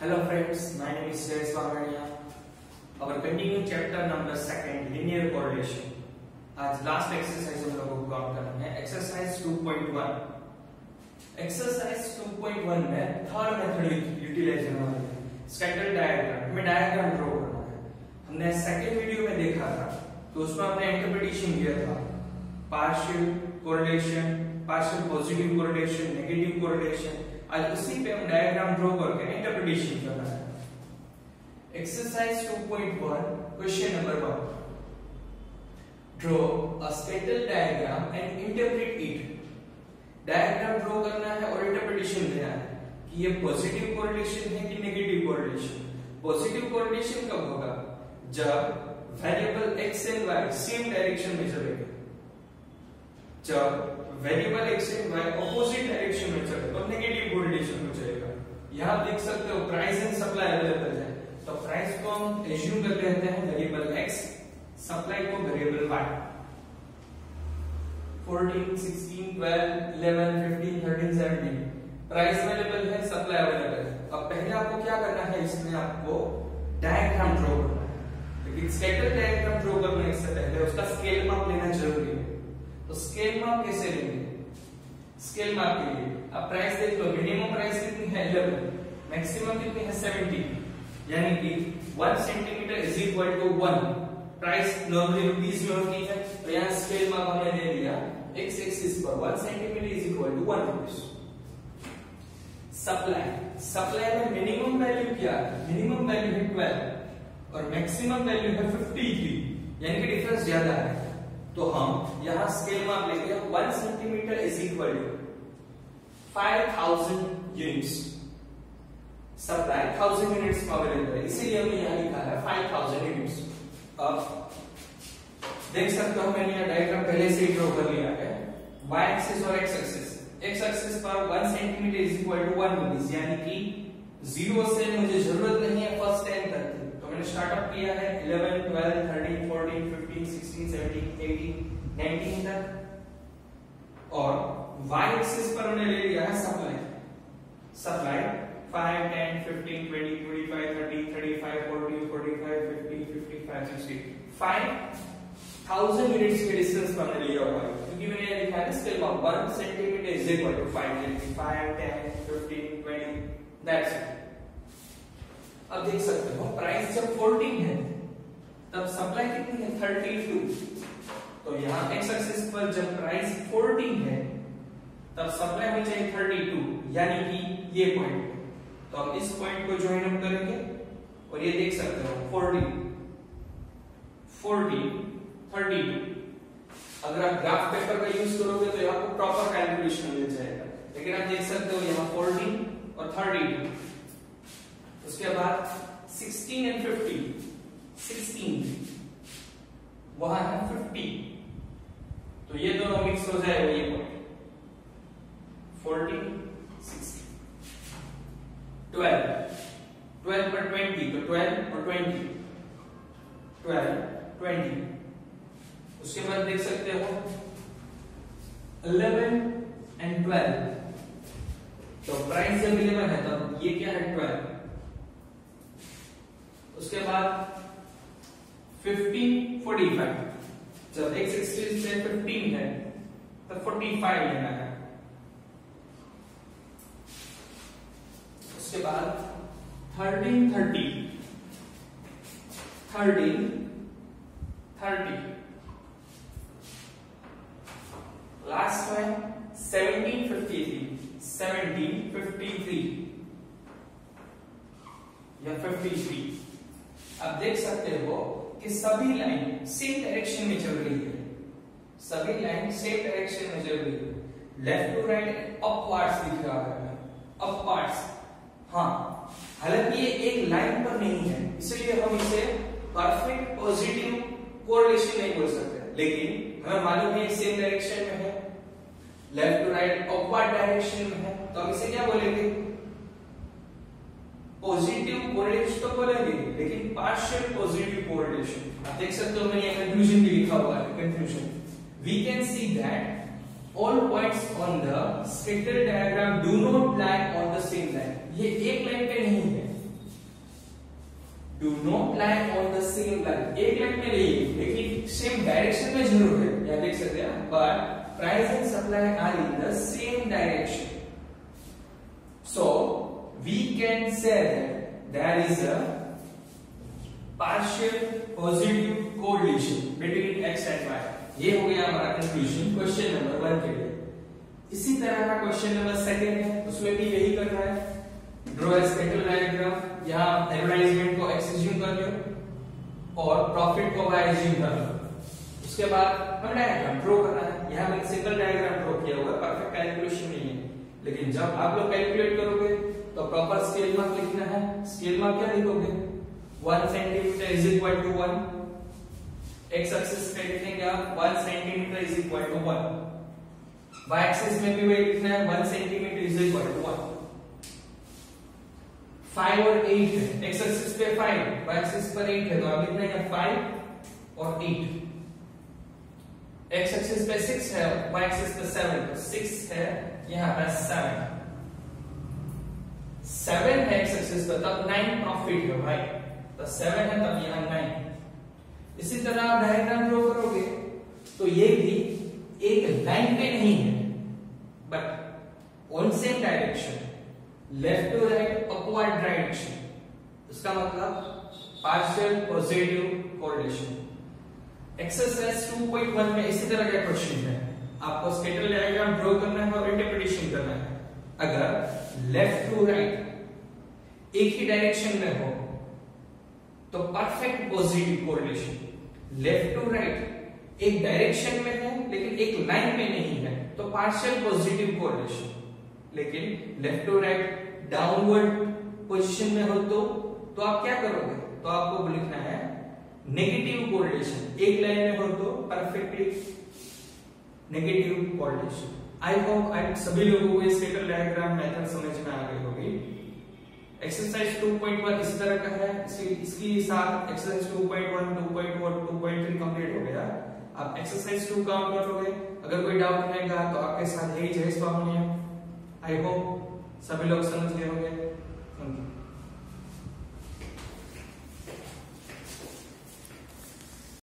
Hello friends, my name is Shreyas Wangania. Our continuing chapter number 2, linear correlation. आज last exercise हम लोगों को काम करना है, एक्सरसाइज 2.1। एक्सरसाइज 2.1 में थर्ड मेथड यूटिलाइज करना है, स्कैटर डायग्राम। हमें डायग्राम ड्रॉ करना है। हमने सेकंड वीडियो में देखा था, तो उसमें हमने इंटरप्रिटेशन किया था, partial correlation, partial positive correlation, negative correlation. आज उसी पे हम डायग्राम ड्रॉ करके इंटरप्रिटेशन करना है। Exercise 2.1 question number 1, draw a scatter diagram and interpret it. Diagram draw करना है और इंटरप्रिटेशन देना है कि ये पॉजिटिव कोरिलेशन है कि नेगेटिव कोरिलेशन। पॉजिटिव कोरिलेशन कब होगा? जब variable x and y same direction में चलेगा। जब variable x and y opposite direction में चले तो नेगेटिव कोरिलेशन हो जाएगा। यहां देख सकते हो प्राइस एंड सप्लाई अवेलेबल है, तो प्राइस को हम एज्यूम कर लेते हैं वेरिएबल x, सप्लाई को वेरिएबल y। 14, 16, 12, 11, 15, 13, 17 प्राइस अवेलेबल है, सप्लाई अवेलेबल है। अब पहले आपको क्या करना है, इसमें आपको डायग्राम ड्रॉ करना है। लेकिन स्कैटर डायग्राम ड्रॉ करने से पहले उसका स्केल माप लेना जरूरी है। तो स्केल माप कैसे लेंगे? स्केल माप के लिए अब प्राइस देख लो, मिनिमम प्राइस कितनी है 11, मैक्सिमम कितनी है 70, यानी कि 1 centimetre is equal to 1। Price normally rupees में होती है, तो यहाँ स्केल माप हमने ले लिया x एक्सिस पर 1 centimetre is equal to 1 rupees. Supply में मिनिमम वैल्यू क्या है? मिनिमम वैल्यू है 12 और मैक्सिमम वैल्यू है 53, यानी कि डिफरेंस ज्यादा है। तो हम यहां स्केल माप लेंगे, 1 centimetre is equal to 5000 units. Supply 1000 units में अवेलेबल है, इसीलिए हमने यहां लिखा है 5000 यूनिट्स। अब देख सकते हो मैंने यहां डायग्राम पहले से ही ड्रॉ कर लिया है, y एक्सिस और x एक्सिस। x एक्सिस पर 1 centimetre is equal to 1 rupees, यानी कि 0 से मुझे जरूरत नहीं है फर्स्ट 10 तक की। तो मैंने स्टार्टअप किया है 11, 12, 13, 14, 15, 16, 17, 18, 19 तक। और y एक्सिस पर हमने ले लिया है सप्लाई 5, 10, 15, 20, 25, 30, 35, 40, 45, 50, 55, 60 5000 यूनिट्स के डिस्टेंस पर हमने लिया हुआ है, क्योंकि मैंने लिखा है स्केल माप 1 centimetre is equal to 5, 10, 15, 20, that's it. अब देख सकते हो प्राइस जब 14 है तब सप्लाई कितनी है 32। तो यहाँ x एक्सिस पर जब प्राइस 14 है तब सप्लाई हो जाए 32, यानी कि ये पॉइंट। तो अब इस पॉइंट को ज्वाइन अप करेंगे और ये देख सकते हो 40, 32। अगर आप ग्राफ पेपर का यूज करोगे तो आपको प्रॉपर कैलकुलेशन मिल जाएगा, लेकिन आप देख सकते हो यहाँ 14 और 32। उसके बाद 16 एंड 50, 16 वहां है 50, तो ये दोनों मिक्स हो जाएगा, ये पॉइंट 40, 60, 12 पर 20, तो 12 और 20, 12, 20। उसके बाद देख सकते हो 11 एंड 12, तो प्राइस जब 11 है तब ये क्या है 12। उसके बाद 15, 45, जब x एक्सिस पे 15 है तब 45 लेना है। उसके बाद 13, 30, लास्ट में 17, 53 या 53। अब देख सकते हो कि सभी लाइन सेम डायरेक्शन में चल रही है, सभी लाइन सेम डायरेक्शन में चल रही है। लेफ्ट टू राइट अपवर्ड्स दिख रहा है, अपवर्ड्स। हाँ, हालांकि ये एक लाइन पर नहीं है, इसलिए हम इसे परफेक्ट पॉजिटिव कोरिलेशन नहीं बोल सकते, लेकिन हमें मालूम है सेम डायरेक्शन में है, left to right upward direction में है, तो हम इसे क्या बोलेंगे? पॉजिटिव कोरिलेशन तो बोलेंगे, लेकिन पार्शियल पॉजिटिव कोरिलेशन। आप देख सकते हो मैंने ये कंक्लूजन भी लिखा हुआ है, conclusion. We can see that all points on the scatter diagram do not lie on the same line। ये एक लाइन पे नहीं है, do not lie on the same line, एक लाइन में नहीं लेकिन सेम डायरेक्शन में जरूर है, या देख सकते हैं, but price and supply are in the same direction. So we can say that there is a partial positive correlation between x and y. ये हो गया हमारा कंक्लूजन क्वेश्चन नंबर 1 के लिए. इसी तरह का क्वेश्चन नंबर 2 है, उसमें भी यही करना है. ड्रॉ ए स्केटर डायग्राम, यहां एडवर्टाइजमेंट को x एज्यूम कर लो और प्रॉफिट को y एज्यूम कर लो. उसके बाद हमें डायग्राम ड्रॉ करना है. यहां मैंने सिंपल डायग्राम ड्रॉ किया हुआ है, परफेक्ट कैलकुलेशन नहीं है, लेकिन जब आप लोग कैलकुलेट करोगे तो प्रॉपर स्केल मार्क लिखना है. स्केल मार्क क्या लिखोगे? 1 centimetre is equal to 1. X axis पे लिखेंगे आप 1 centimetre is equal to 1. Y axis में भी वही लिखना है 1 सेंटीमीटर इज इक्वल टू 1. 5 और 8 है, एक्स एक्सिस पे 5, वाई एक्सिस पर 8 है, तो आप लिखना है 5 और 8. एक्स एक्सिस पे 6 है, वाई एक्सिस पे 7, तो 6 है, यहां पर 7 है एक्स एक्सिस पर, तब 9 प्रॉफिट है भाई, तो 7 है तब यहां 9. इसी तरह आप डायग्राम ड्रॉ करोगे तो ये भी एक लाइन पे नहीं है, but on same direction, left to right, upward direction. इसका मतलब पार्शियल पॉजिटिव कोरिलेशन. एक्सरसाइज 2.1 में इसी तरह का क्वेश्चन है. आपको स्केटर डायग्राम ड्रॉ करना है और इंटरप्रिटेशन करना है. अगर लेफ्ट टू राइट एक ही डायरेक्शन में हो तो perfect positive correlation. Left to right एक डायरेक्शन में है लेकिन एक लाइन में नहीं है तो पार्शियल पॉजिटिव कोरिलेशन. लेकिन left to right downward position में हो तो आप क्या करोगे? तो आपको लिखना है नेगेटिव कोरिलेशन. एक लाइन में हो तो perfectly negative correlation. I hope आप सभी लोगों को इस स्केटर डायग्राम मेथड समझ में आ गई होगी. एक्सरसाइज 2.1 इस तरह का है. इसके साथ एक्सरसाइज 2.1, 2.2 और 2.3 कंप्लीट हो गया. आप एक्सरसाइज 2 काम कर लोगे. अगर कोई डाउट रहेगा तो आपके साथ यही जय स्वामी है. आई होप सभी लोग समझ गए होंगे. Thank you.